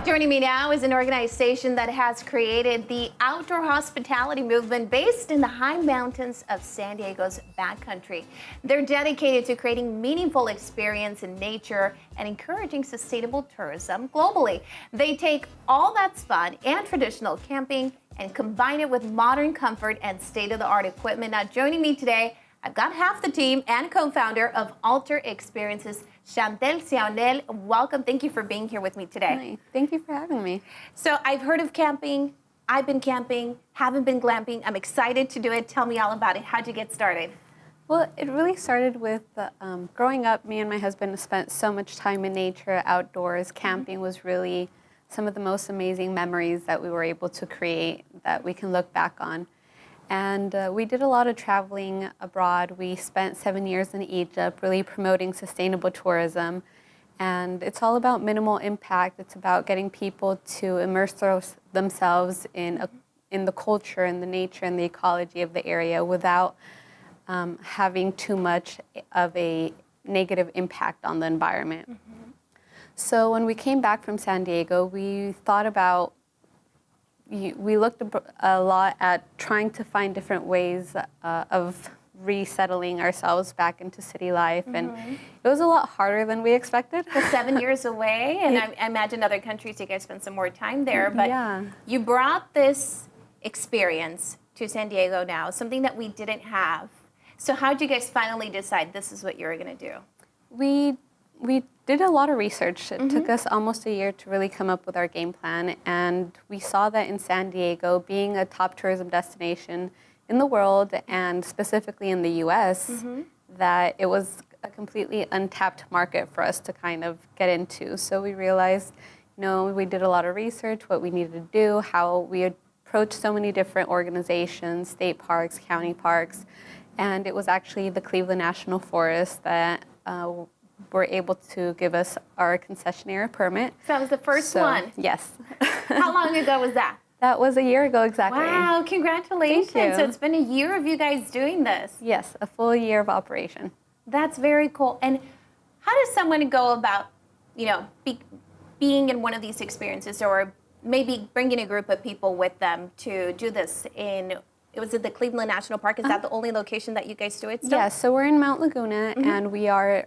Joining me now is an organization that has created the outdoor hospitality movement based in the high mountains of San Diego's backcountry. They're dedicated to creating meaningful experience in nature and encouraging sustainable tourism globally. They take all that's fun and traditional camping and combine it with modern comfort and state-of-the-art equipment. Now, joining me today, I've got half the team and co-founder of Alter Experiences, Shantel, Seoane. Welcome. Thank you for being here with me today. Hi. Thank you for having me. So I've heard of camping. I've been camping, haven't been glamping. I'm excited to do it. Tell me all about it. How'd you get started? Well, it really started with growing up. Me and my husband spent so much time in nature, outdoors. Camping was really some of the most amazing memories that we were able to create that we can look back on. And we did a lot of traveling abroad. We spent 7 years in Egypt, really promoting sustainable tourism. And it's all about minimal impact. It's about getting people to immerse themselves in the culture and the nature and the ecology of the area without having too much of a negative impact on the environment. Mm-hmm. So when we came back from San Diego, we thought about we looked a lot at trying to find different ways of resettling ourselves back into city life, and it was a lot harder than we expected. 7 years away, and I imagine other countries you guys spend some more time there, but yeah. You brought this experience to San Diego now, something that we didn't have. So how did you guys finally decide this is what you were going to do? We did a lot of research. It took us almost a year to really come up with our game plan, and we saw that in San Diego, being a top tourism destination in the world and specifically in the US, that it was a completely untapped market for us to kind of get into. So we realized, we did a lot of research, what we needed to do, how we approached so many different organizations, state parks, county parks, and it was actually the Cleveland National Forest that were able to give us our concessionaire permit. So that was the first one? Yes. How long ago was that? That was a year ago exactly. Wow, congratulations. Thank you. So it's been a year of you guys doing this. Yes, a full year of operation. That's very cool. And how does someone go about, being in one of these experiences, or maybe bringing a group of people with them to do this was it the Cleveland National Park? Is that the only location that you guys do it still? Yes, so we're in Mount Laguna, and we are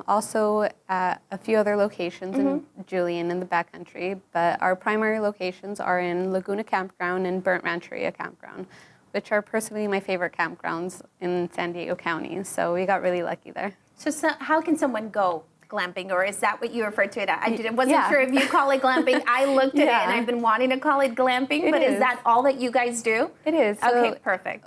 also at a few other locations in Julian in the backcountry, but our primary locations are in Laguna Campground and Burnt Rancheria Campground, which are personally my favorite campgrounds in San Diego County, so we got really lucky there. So how can someone go glamping, or is that what you referred to it as? I wasn't sure if you call it glamping. I looked at it and I've been wanting to call it glamping, but is that all that you guys do? It is. Okay, perfect.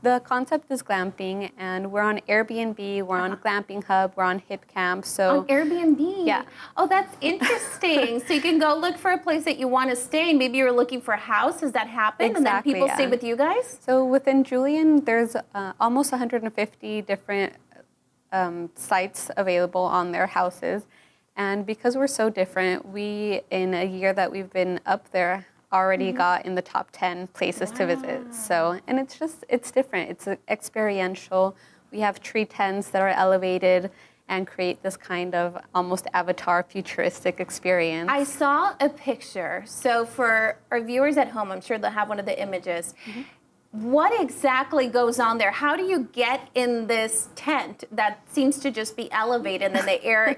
The concept is glamping, and we're on Airbnb, we're on Glamping Hub, we're on Hip Camp. So on Airbnb? Yeah. Oh, that's interesting. So you can go look for a place that you want to stay, and maybe you're looking for a house. Has that happened? Exactly, and then people stay with you guys? So within Julian, there's almost 150 different sites available on their houses, and because we're so different, we in a year that we've been up there already got in the top 10 places to visit. So, and it's different. It's experiential. We have tree tents that are elevated and create this kind of almost avatar futuristic experience. I saw a picture. So for our viewers at home, I'm sure they'll have one of the images. What exactly goes on there? How do you get in this tent that seems to just be elevated and then the air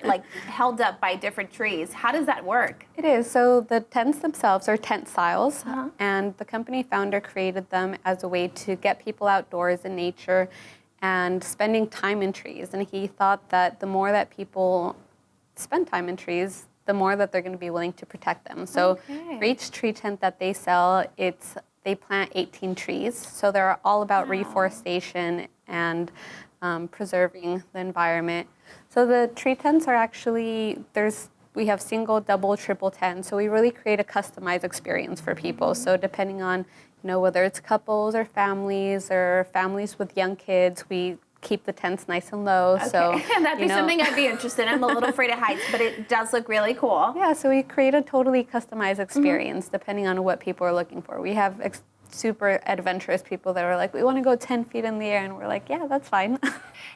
held up by different trees? How does that work? It is. So the tents themselves are tent styles, and the company founder created them as a way to get people outdoors in nature and spending time in trees. And he thought that the more that people spend time in trees, the more that they're going to be willing to protect them. So for each tree tent that they sell, they plant 18 trees, so they're all about reforestation and preserving the environment. So the tree tents are actually, we have single, double, triple tents, so we really create a customized experience for people. So depending on, whether it's couples or families with young kids, we keep the tents nice and low. Okay. So that'd be something I'd be interested in. I'm a little afraid of heights, but it does look really cool. Yeah, so we create a totally customized experience depending on what people are looking for. We have super adventurous people that are like, we want to go 10 feet in the air, and we're like, yeah, that's fine.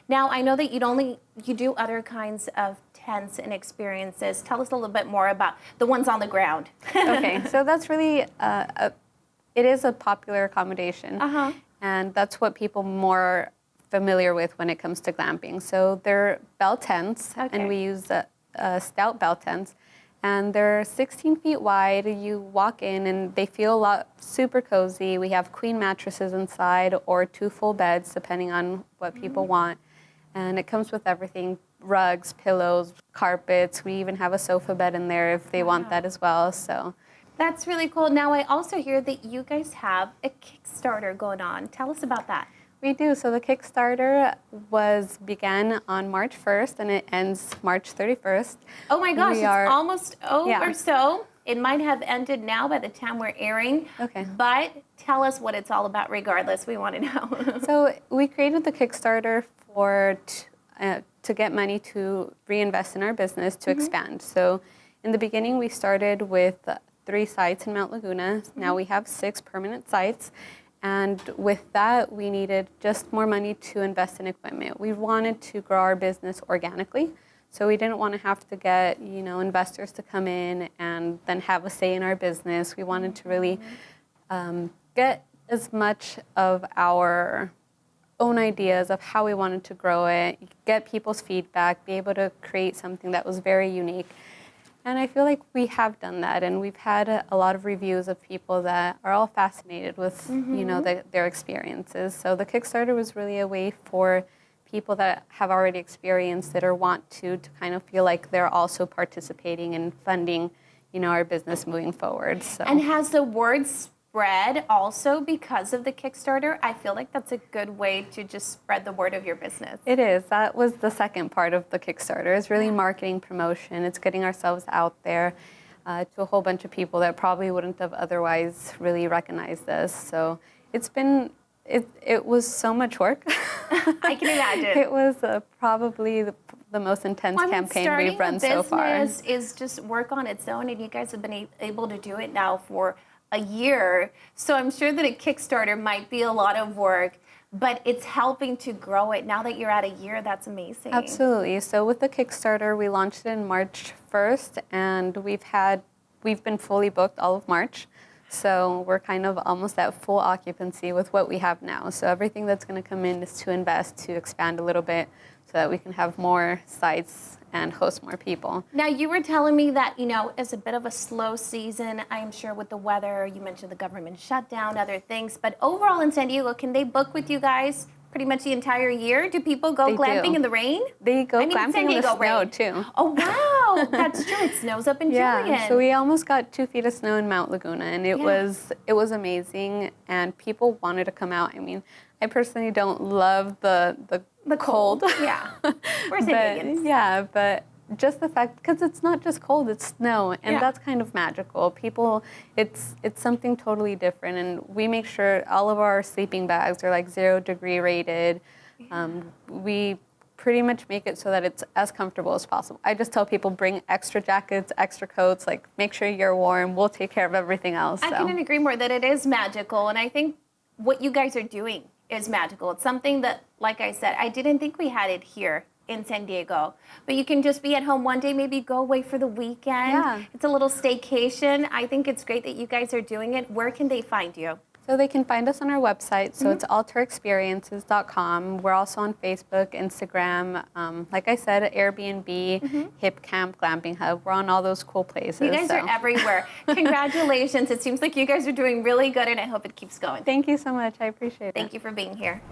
Now, I know that you do other kinds of tents and experiences. Tell us a little bit more about the ones on the ground. Okay, so that's really, it is a popular accommodation. And that's what people more familiar with when it comes to glamping. So they're bell tents, and we use stout bell tents. And they're 16 feet wide. You walk in and they feel super cozy. We have queen mattresses inside or 2 full beds, depending on what people want. And it comes with everything, rugs, pillows, carpets. We even have a sofa bed in there if they want that as well. So that's really cool. Now, I also hear that you guys have a Kickstarter going on. Tell us about that. We do. So the Kickstarter began on March 1st and it ends March 31st. Oh my gosh, it's almost over. So it might have ended now by the time we're airing. Okay. But tell us what it's all about regardless. We want to know. So we created the Kickstarter to get money to reinvest in our business, to expand. So in the beginning, we started with 3 sites in Mount Laguna. Now we have 6 permanent sites. And with that, we needed just more money to invest in equipment. We wanted to grow our business organically. So we didn't want to have to get, investors to come in and then have a say in our business. We wanted to really get as much of our own ideas of how we wanted to grow it, get people's feedback, be able to create something that was very unique. And I feel like we have done that, and we've had a lot of reviews of people that are all fascinated with, their experiences. So the Kickstarter was really a way for people that have already experienced it or want to kind of feel like they're also participating in funding, our business moving forward. So. And has the word spread also because of the Kickstarter? I feel like that's a good way to just spread the word of your business. It is. That was the second part of the Kickstarter. It's really marketing, promotion. It's getting ourselves out there to a whole bunch of people that probably wouldn't have otherwise really recognized us. So it was so much work. I can imagine. It was probably the most intense campaign we've run so far. Starting a business is just work on its own, and you guys have been able to do it now for a year. So I'm sure that a Kickstarter might be a lot of work, but it's helping to grow it. Now that you're at a year, that's amazing. Absolutely. So with the Kickstarter, we launched it in March 1st, and we've been fully booked all of March. So we're kind of almost at full occupancy with what we have now. So everything that's going to come in is to invest, to expand a little bit so that we can have more sites and host more people. Now, you were telling me that, it's a bit of a slow season, I'm sure, with the weather. You mentioned the government shutdown, other things. But overall in San Diego, can they book with you guys pretty much the entire year? Do people go glamping in the rain? They go glamping in the snow, too. Oh, wow. That's true. It snows up in Julian. So we almost got 2 feet of snow in Mount Laguna, and it was amazing, and people wanted to come out. I mean, I personally don't love the cold. Yeah. We're San Diegans. Yeah, but just the fact, because it's not just cold, it's snow, and that's kind of magical. People, it's something totally different, and we make sure all of our sleeping bags are like 0-degree rated. We pretty much make it so that it's as comfortable as possible. I just tell people, bring extra jackets, extra coats, like make sure you're warm. We'll take care of everything else. I couldn't agree more that it is magical, and I think what you guys are doing is magical. It's something that, like I said, I didn't think we had it here in San Diego. But you can just be at home one day, maybe go away for the weekend. Yeah. It's a little staycation. I think it's great that you guys are doing it. Where can they find you? So they can find us on our website. So it's alterexperiences.com. We're also on Facebook, Instagram, like I said, Airbnb, Hip Camp, Glamping Hub. We're on all those cool places. You guys are everywhere. Congratulations. It seems like you guys are doing really good, and I hope it keeps going. Thank you so much. I appreciate it. Thank you for being here.